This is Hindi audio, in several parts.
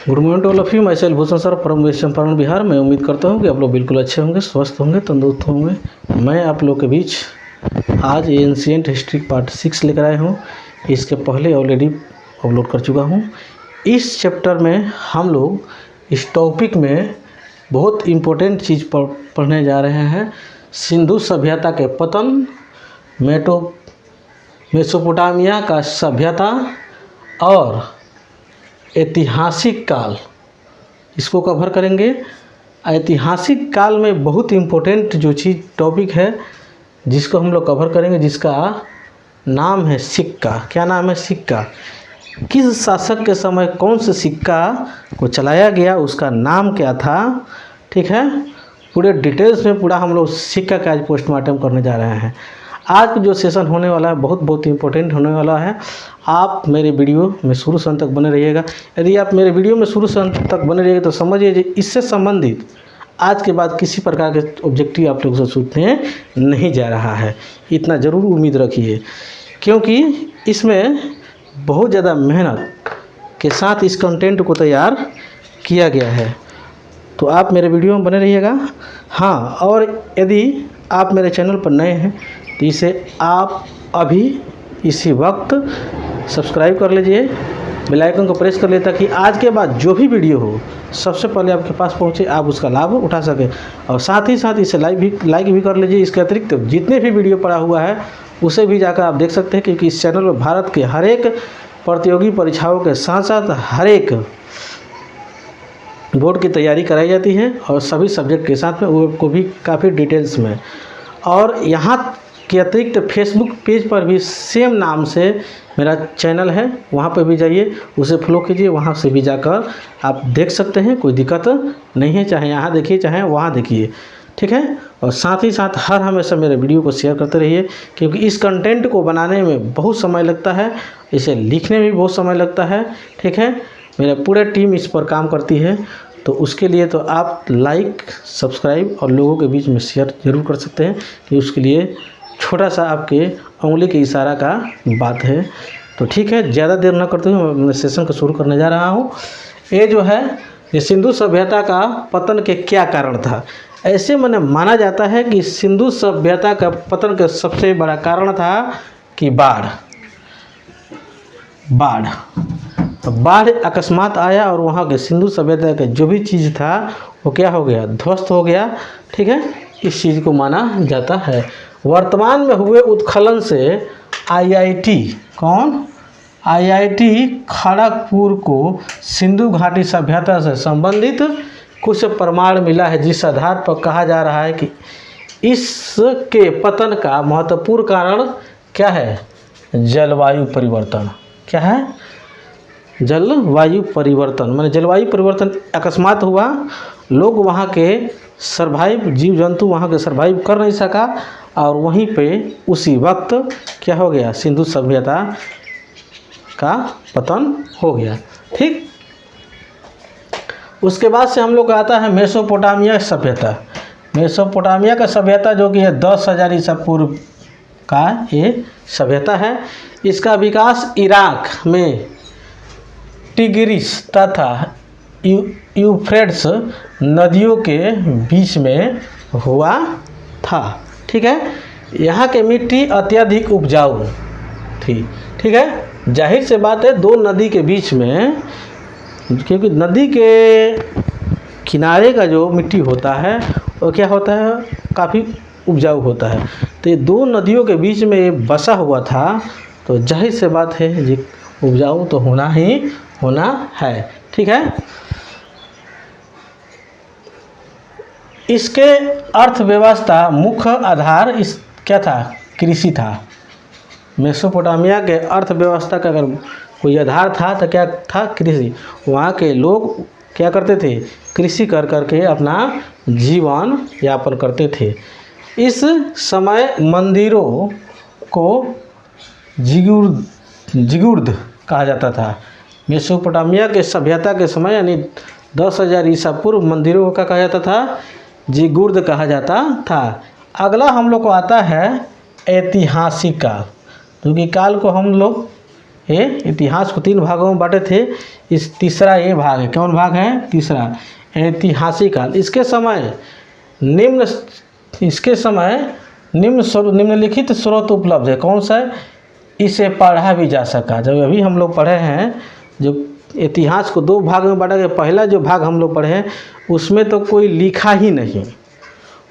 Good morning to all of you. मैं Sail Bhushan sir from West Champaran Bihar. मैं उम्मीद करता हूँ कि आप लोग बिल्कुल अच्छे होंगे, स्वस्थ होंगे, तंदुरुस्त होंगे। मैं आप लोग के बीच आज एंशिएंट हिस्ट्री पार्ट 6 लेकर आया हूँ। इसके पहले ऑलरेडी अपलोड कर चुका हूँ। इस चैप्टर में हम लोग इस टॉपिक में बहुत इम्पोर्टेंट चीज़ पढ़ने जा रहे हैं। सिंधु सभ्यता के पतन, मेसोपोटामिया का सभ्यता और ऐतिहासिक काल, इसको कवर करेंगे। ऐतिहासिक काल में बहुत इम्पोर्टेंट जो चीज़ टॉपिक है जिसको हम लोग कवर करेंगे, जिसका नाम है सिक्का। क्या नाम है? सिक्का। किस शासक के समय कौन से सिक्का को चलाया गया, उसका नाम क्या था, ठीक है। पूरे डिटेल्स में पूरा हम लोग सिक्का का आज पोस्टमार्टम करने जा रहे हैं। आज जो सेशन होने वाला है बहुत इम्पोर्टेंट होने वाला है। आप मेरे वीडियो में शुरू से अंत तक बने रहिएगा। यदि आप मेरे वीडियो में शुरू से अंत तक बने रहिएगा तो समझिए इससे संबंधित आज के बाद किसी प्रकार के ऑब्जेक्टिव आप लोग से छूटने नहीं जा रहा है। इतना ज़रूर उम्मीद रखिए, क्योंकि इसमें बहुत ज़्यादा मेहनत के साथ इस कंटेंट को तैयार किया गया है। तो आप मेरे वीडियो में बने रहिएगा। हाँ, और यदि आप मेरे चैनल पर नए हैं तो इसे आप अभी इसी वक्त सब्सक्राइब कर लीजिए, बेल आइकन को प्रेस कर लिए, ताकि आज के बाद जो भी वीडियो हो सबसे पहले आपके पास पहुंचे, आप उसका लाभ उठा सकें। और साथ ही साथ इसे लाइक भी कर लीजिए। इसके अतिरिक्त जितने भी वीडियो पड़ा हुआ है उसे भी जाकर आप देख सकते हैं, क्योंकि इस चैनल में भारत के हर एक प्रतियोगी परीक्षाओं के साथ साथ हर एक बोर्ड की तैयारी कराई जाती है, और सभी सब्जेक्ट के साथ में वो को भी काफ़ी डिटेल्स में। और यहाँ के अतिरिक्त फेसबुक पेज पर भी सेम नाम से मेरा चैनल है, वहाँ पर भी जाइए, उसे फॉलो कीजिए। वहाँ से भी जाकर आप देख सकते हैं, कोई दिक्कत नहीं है। चाहे यहाँ देखिए चाहे वहाँ देखिए, ठीक है। और साथ ही साथ हर हमेशा मेरे वीडियो को शेयर करते रहिए, क्योंकि इस कंटेंट को बनाने में बहुत समय लगता है, इसे लिखने में भी बहुत समय लगता है, ठीक है। मेरा पूरा टीम इस पर काम करती है, तो उसके लिए तो आप लाइक, सब्सक्राइब और लोगों के बीच में शेयर ज़रूर कर सकते हैं, कि उसके लिए छोटा सा आपके उंगली के इशारा का बात है। तो ठीक है, ज़्यादा देर न करते हुए मैं सेशन को शुरू करने जा रहा हूँ। ये जो है, ये सिंधु सभ्यता का पतन के क्या कारण था। ऐसे मैंने माना जाता है कि सिंधु सभ्यता का पतन का सबसे बड़ा कारण था कि बाढ़ अकस्मात आया, और वहाँ के सिंधु सभ्यता का जो भी चीज़ था वो क्या हो गया, ध्वस्त हो गया, ठीक है। इस चीज़ को माना जाता है। वर्तमान में हुए उत्खनन से आईआईटी खड़गपुर को सिंधु घाटी सभ्यता से संबंधित कुछ प्रमाण मिला है, जिस आधार पर कहा जा रहा है कि इसके पतन का महत्वपूर्ण कारण क्या है? जलवायु परिवर्तन। क्या है? जलवायु परिवर्तन। माने जलवायु परिवर्तन अकस्मात हुआ, लोग वहाँ के जीव जंतु वहाँ के सर्वाइव कर नहीं सका, और वहीं पे उसी वक्त क्या हो गया, सिंधु सभ्यता का पतन हो गया, ठीक। उसके बाद से हम लोग का आता है मेसोपोटामिया सभ्यता। मेसोपोटामिया का सभ्यता जो कि है 10,000 ईसा पूर्व का ये सभ्यता है। इसका विकास इराक में टिग्रिस तथा यूफ्रेट्स नदियों के बीच में हुआ था, ठीक है। यहाँ की मिट्टी अत्यधिक उपजाऊ थी, ठीक है। जाहिर से बात है, दो नदी के बीच में, क्योंकि नदी के किनारे का जो मिट्टी होता है वो क्या होता है, काफ़ी उपजाऊ होता है। तो ये दो नदियों के बीच में ये बसा हुआ था, तो जाहिर से बात है ये उपजाऊ तो होना ही होना है, ठीक है। इसके अर्थव्यवस्था मुख्य आधार इस क्या था? कृषि था। मेसोपोटामिया के अर्थव्यवस्था का अगर कोई आधार था तो क्या था? कृषि। वहाँ के लोग क्या करते थे? कृषि कर करके अपना जीवन यापन करते थे। इस समय मंदिरों को जिगुर्द कहा जाता था। मेसोपोटामिया के सभ्यता के समय यानी 10,000 ईसा पूर्व मंदिरों को क्या कहा जाता था? जिगुर्द कहा जाता था। अगला हम लोग को आता है ऐतिहासिक काल, क्योंकि काल को हम लोग ये इतिहास को 3 भागों में बांटे थे। इस तीसरा ये भाग है, कौन भाग है? तीसरा, ऐतिहासिक काल। इसके समय निम्नलिखित स्रोत उपलब्ध है। कौन सा है? इसे पढ़ा भी जा सका। जब अभी हम लोग पढ़े हैं, जो इतिहास को 2 भाग में बांटा गया, पहला जो भाग हम लोग पढ़े हैं उसमें तो कोई लिखा ही नहीं,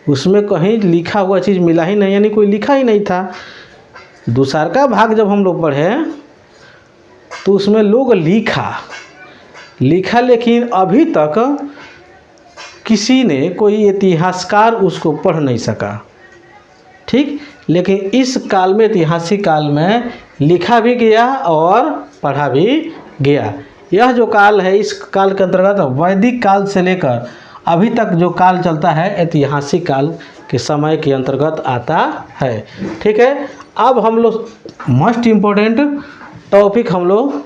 उसमें कहीं लिखा हुआ चीज़ मिला ही नहीं, यानी कोई लिखा ही नहीं था। दूसरा का भाग जब हम लोग पढ़े तो उसमें लोग लिखा, लेकिन अभी तक किसी ने, कोई इतिहासकार उसको पढ़ नहीं सका। ठीक, लेकिन इस काल में, ऐतिहासिक काल में लिखा भी गया और पढ़ा भी गया। यह जो काल है, इस काल के अंतर्गत वैदिक काल से लेकर अभी तक जो काल चलता है ऐतिहासिक काल के समय के अंतर्गत आता है। ठीक है, अब हम लोग मोस्ट इम्पोर्टेंट टॉपिक हम लोग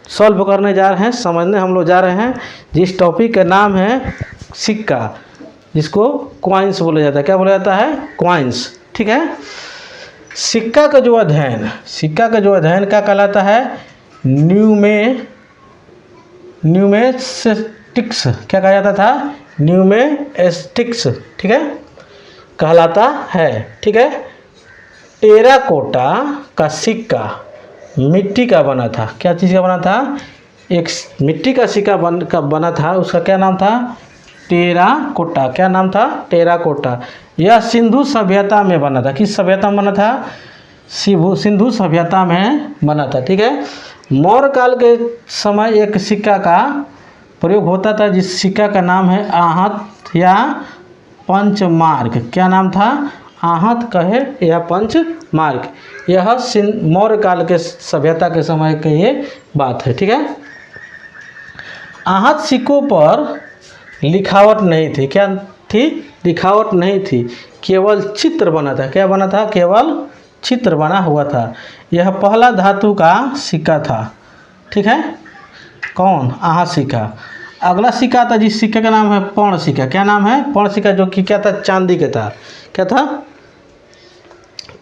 सॉल्व करने जा रहे हैं, समझने हम लोग जा रहे हैं, जिस टॉपिक का नाम है सिक्का, जिसको कॉइन्स बोला जाता है। क्या बोला जाता है? कॉइन्स। ठीक है, सिक्का का जो अध्ययन क्या कहलाता है? न्यूमेस्टिक्स। क्या कहा जाता था? न्यूमेस्टिक्स। ठीक है, कहलाता है। ठीक है, टेराकोटा का सिक्का मिट्टी का बना था। क्या चीज़ का बना था? एक मिट्टी का सिक्का बना था, उसका क्या नाम था? टेराकोटा। क्या नाम था? टेराकोटा। यह सिंधु सभ्यता में बना था। किस सभ्यता में बना था? सिंधु सभ्यता में बना था। ठीक है, मौर्य काल के समय एक सिक्का का प्रयोग होता था, जिस सिक्का का नाम है आहत या पंचमार्क। क्या नाम था? आहत कहे या पंचमार्क। यह मौर्य काल के सभ्यता के समय की ये बात है। ठीक है, आहत सिक्कों पर लिखावट नहीं थी। क्या थी? लिखावट नहीं थी, केवल चित्र बना था। क्या बना था? केवल चित्र बना हुआ था। यह पहला धातु का सिक्का था। ठीक है, कौन? आहत सिक्का। अगला सिक्का था, जिस सिक्के का नाम है पर्ण सिक्का। क्या नाम है? पर्ण सिक्का, जो कि क्या था? चांदी का था। क्या था?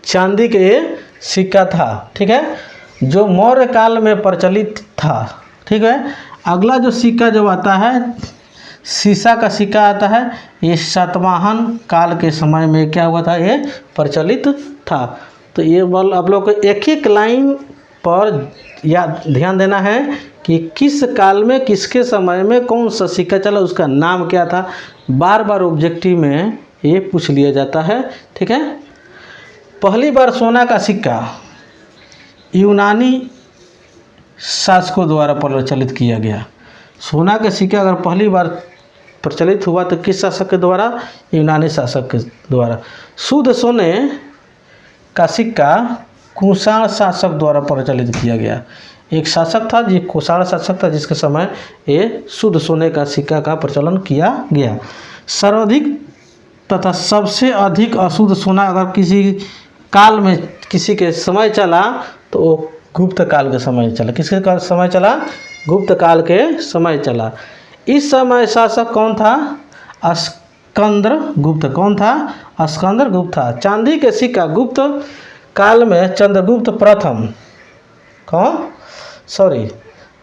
चांदी के सिक्का था। ठीक है, जो मौर्य काल में प्रचलित था। ठीक है, अगला जो सिक्का जो आता है, सीसा का सिक्का आता है। ये सातवाहन काल के समय में क्या हुआ था? ये प्रचलित था। तो ये बल आप लोग को एक एक लाइन पर याद ध्यान देना है कि किस काल में, किसके समय में कौन सा सिक्का चला, उसका नाम क्या था। बार बार ऑब्जेक्टिव में ये पूछ लिया जाता है। ठीक है, पहली बार सोना का सिक्का यूनानी शासकों द्वारा प्रचलित किया गया। सोना का सिक्का अगर पहली बार प्रचलित हुआ तो किस शासक के द्वारा? यूनानी शासक के द्वारा। शुद्ध सोने का सिक्का कुषाण शासक द्वारा प्रचलित किया गया। एक शासक था, जो कुषाण शासक था, जिसके समय ये शुद्ध सोने का सिक्का का प्रचलन किया गया। सर्वाधिक तथा सबसे अधिक अशुद्ध सोना अगर किसी काल में, किसी के समय चला तो वो गुप्त काल के समय चला। किसके समय चला? गुप्त काल के समय चला। इस समय शासक कौन था? स्कंदर गुप्त। कौन था? स्कंदर गुप्त था। चांदी के सिक्का गुप्त काल में चंद्रगुप्त प्रथम,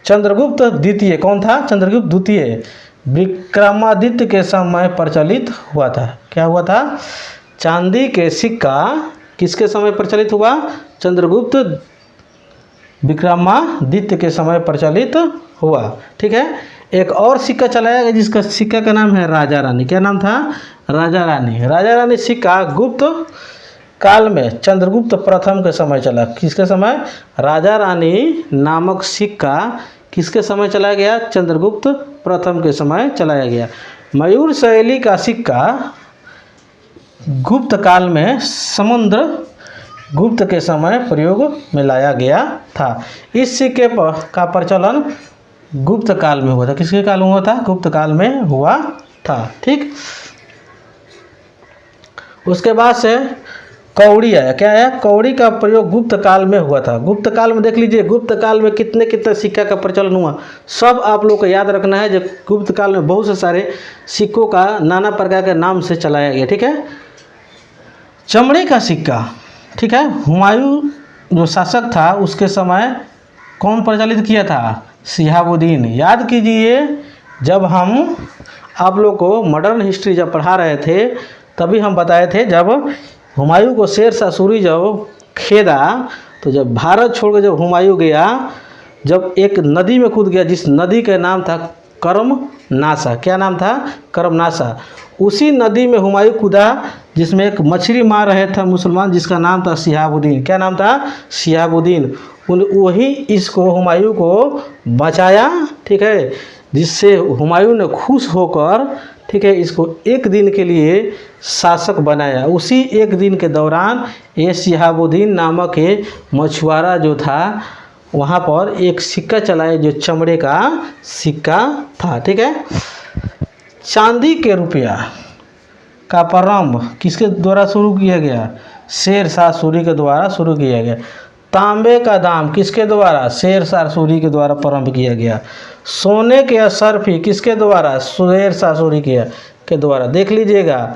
चंद्रगुप्त द्वितीय। कौन था? चंद्रगुप्त द्वितीय विक्रमादित्य के समय प्रचलित हुआ था। क्या हुआ था? चांदी के सिक्का किसके समय प्रचलित हुआ? चंद्रगुप्त विक्रमादित्य के समय प्रचलित हुआ। ठीक है, एक और सिक्का चलाया गया, जिसका सिक्का का नाम है राजा रानी। क्या नाम था? राजा रानी। राजा रानी सिक्का गुप्त काल में चंद्रगुप्त प्रथम के समय चला। किसके समय? राजा रानी नामक सिक्का किसके समय चलाया गया? चंद्रगुप्त प्रथम के समय चलाया गया। मयूर शैली का सिक्का गुप्त काल में समुद्र गुप्त के समय प्रयोग में लाया गया था। इस सिक्के का प्रचलन गुप्त काल में हुआ था। किसके काल में हुआ था? गुप्त काल में हुआ था। ठीक, उसके बाद से कौड़ी आया। क्या आया? कौड़ी का प्रयोग गुप्त काल में हुआ था। गुप्त काल में देख लीजिए, गुप्त काल में कितने कितने सिक्का का प्रचलन हुआ, सब आप लोग को याद रखना है। जब गुप्त काल में बहुत से सारे सिक्कों का नाना प्रकार के नाम से चलाया गया। ठीक है, चमड़े का सिक्का। ठीक है, जो शासक था उसके समय कौन प्रचलित किया था? शिहाबुद्दीन। याद कीजिए, जब हम आप लोग को मॉडर्न हिस्ट्री जब पढ़ा रहे थे तभी हम बताए थे, जब हुमायूं को शेर शाह सूरी जब खेदा तो जब भारत छोड़ के जब हुमायूं गया, जब एक नदी में कूद गया जिस नदी का नाम था करमनाशा। क्या नाम था? करमनाशा। उसी नदी में हुमायूं कूदा जिसमें एक मछली मार रहे थे मुसलमान, जिसका नाम था शिहाबुद्दीन। क्या नाम था? शिहाबुद्दीन। वही इसको हुमायूं को बचाया, ठीक है, जिससे हुमायूं ने खुश होकर, ठीक है, इसको एक दिन के लिए शासक बनाया। उसी एक दिन के दौरान ये शिहाबुद्दीन नामक एक मछुआरा जो था वहाँ पर एक सिक्का चलाया जो चमड़े का सिक्का था, ठीक है। चांदी के रुपया का प्रारंभ किसके द्वारा शुरू किया गया? शेर शाह सूरी के द्वारा शुरू किया गया। तांबे का दाम किसके द्वारा? शेर शाह सूरी के द्वारा प्रारंभ किया गया। सोने के असरफी किसके द्वारा? शेर शाह सूरी के द्वारा। देख लीजिएगा,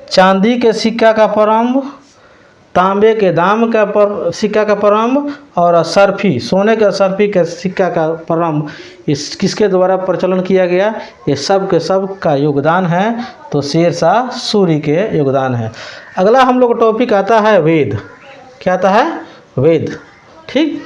चांदी के सिक्का का प्रारंभ, तांबे के दाम का सिक्का का प्रारंभ और असरफी, सोने के असरफी के सिक्का का प्रारंभ इस किसके द्वारा प्रचलन किया गया? ये सब के सब का योगदान है तो शेर शाह सूरी के योगदान है। अगला हम लोग टॉपिक आता है वेद। क्या आता है? वेद। ठीक,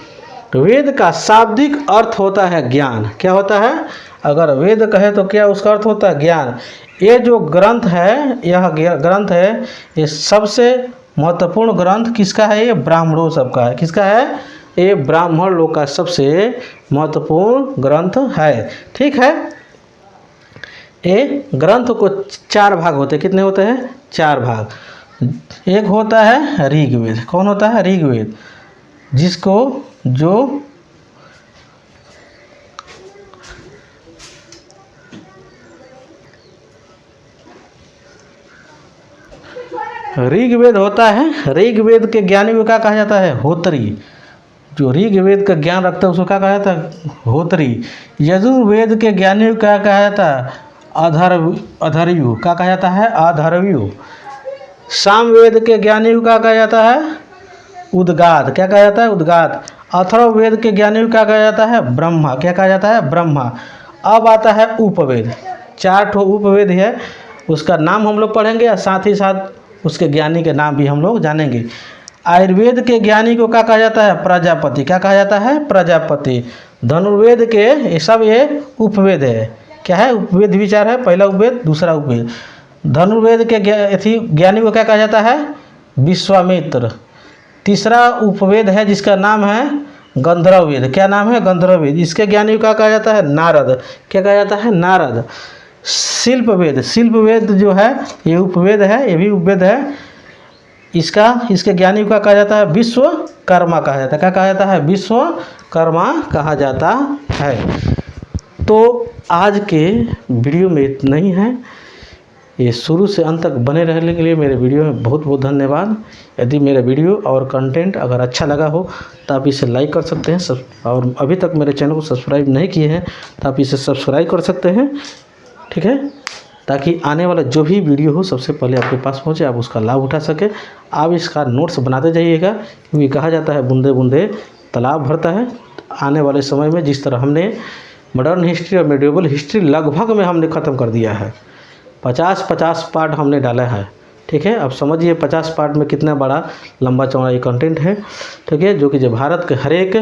वेद का शाब्दिक अर्थ होता है ज्ञान। क्या होता है? अगर वेद कहे तो क्या उसका अर्थ होता है? ज्ञान। ये जो ग्रंथ है, यह ग्रंथ है, ये सबसे महत्वपूर्ण ग्रंथ किसका है? ये ब्राह्मणों सबका है। किसका है? ये ब्राह्मण लोग का सबसे महत्वपूर्ण ग्रंथ है। ठीक है, ये ग्रंथ को 4 भाग होते हैं। कितने होते हैं? 4 भाग। एक होता है ऋग्वेद। कौन होता है? ऋग्वेद, जिसको जो ऋग्वेद होता है, ऋग्वेद के ज्ञानी को क्या कहा जाता है? होत्री। जो ऋग्वेद का ज्ञान रखता है उसको क्या कहा जाता है? होत्री। यजुर्वेद के ज्ञानी को क्या कहा जाता है? अधर्व्यु। क्या कहा जाता है? अधर्व्यु। सामवेद के ज्ञानी को क्या कहा जाता है? उद्गात। क्या कहा जाता है? उद्गात। अथर्ववेद के ज्ञानी को क्या कहा जाता है? ब्रह्मा। क्या कहा जाता है? ब्रह्मा। अब आता है उपवेद। 4 ठो उपवेद है, उसका नाम हम लोग पढ़ेंगे और साथ ही साथ उसके ज्ञानी के नाम भी हम लोग जानेंगे। आयुर्वेद के ज्ञानी को क्या कहा जाता है? प्रजापति। क्या कहा जाता है? प्रजापति। धनुर्वेद के ये सब ये उपवेद है। क्या है? उपवेद विचार है। पहला उपवेद, दूसरा उपवेद। धनुर्वेद के ज्ञानी को क्या कहा जाता है? विश्वामित्र। तीसरा उपवेद है जिसका नाम है गंधर्ववेद। क्या नाम है? गंधर्ववेद। इसके ज्ञानी को क्या कहा जाता है? नारद। क्या कहा जाता है? नारद। शिल्पवेद। शिल्पवेद जो है ये उपवेद है, ये भी उपवेद है। इसके ज्ञानी को क्या कहा जाता है? विश्वकर्मा कहा जाता है। क्या कहा जाता है? विश्वकर्मा कहा जाता है। तो आज के वीडियो में इतना ही है। ये शुरू से अंत तक बने रहने के लिए मेरे वीडियो में बहुत बहुत धन्यवाद। यदि मेरा वीडियो और कंटेंट अगर अच्छा लगा हो तो आप इसे लाइक कर सकते हैं, और अभी तक मेरे चैनल को सब्सक्राइब नहीं किए हैं तो आप इसे सब्सक्राइब कर सकते हैं। ठीक है, ताकि आने वाला जो भी वीडियो हो सबसे पहले आपके पास पहुंचे, आप उसका लाभ उठा सके। आप इसका नोट्स बनाते जाइएगा, क्योंकि कहा जाता है बूंदे बूंदे तालाब भरता है। आने वाले समय में जिस तरह हमने मॉडर्न हिस्ट्री और मेडिएवल हिस्ट्री लगभग में हमने ख़त्म कर दिया है, 50 पार्ट हमने डाला है। ठीक है, अब समझिए 50 पार्ट में कितना बड़ा लंबा चौड़ा ये कंटेंट है। ठीक है, जो कि जो भारत के हर एक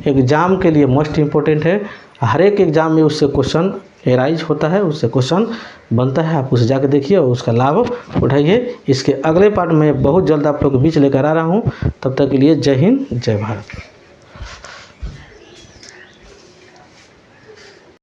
एग्ज़ाम के लिए मोस्ट इम्पोर्टेंट है। हर एक एग्ज़ाम में उससे क्वेश्चन एराइज होता है, उससे क्वेश्चन बनता है। आप उसे जाके देखिए और उसका लाभ उठाइए। इसके अगले पार्ट में बहुत जल्द आप लोग के बीच लेकर आ रहा हूँ। तब तक के लिए जय हिंद, जय भारत।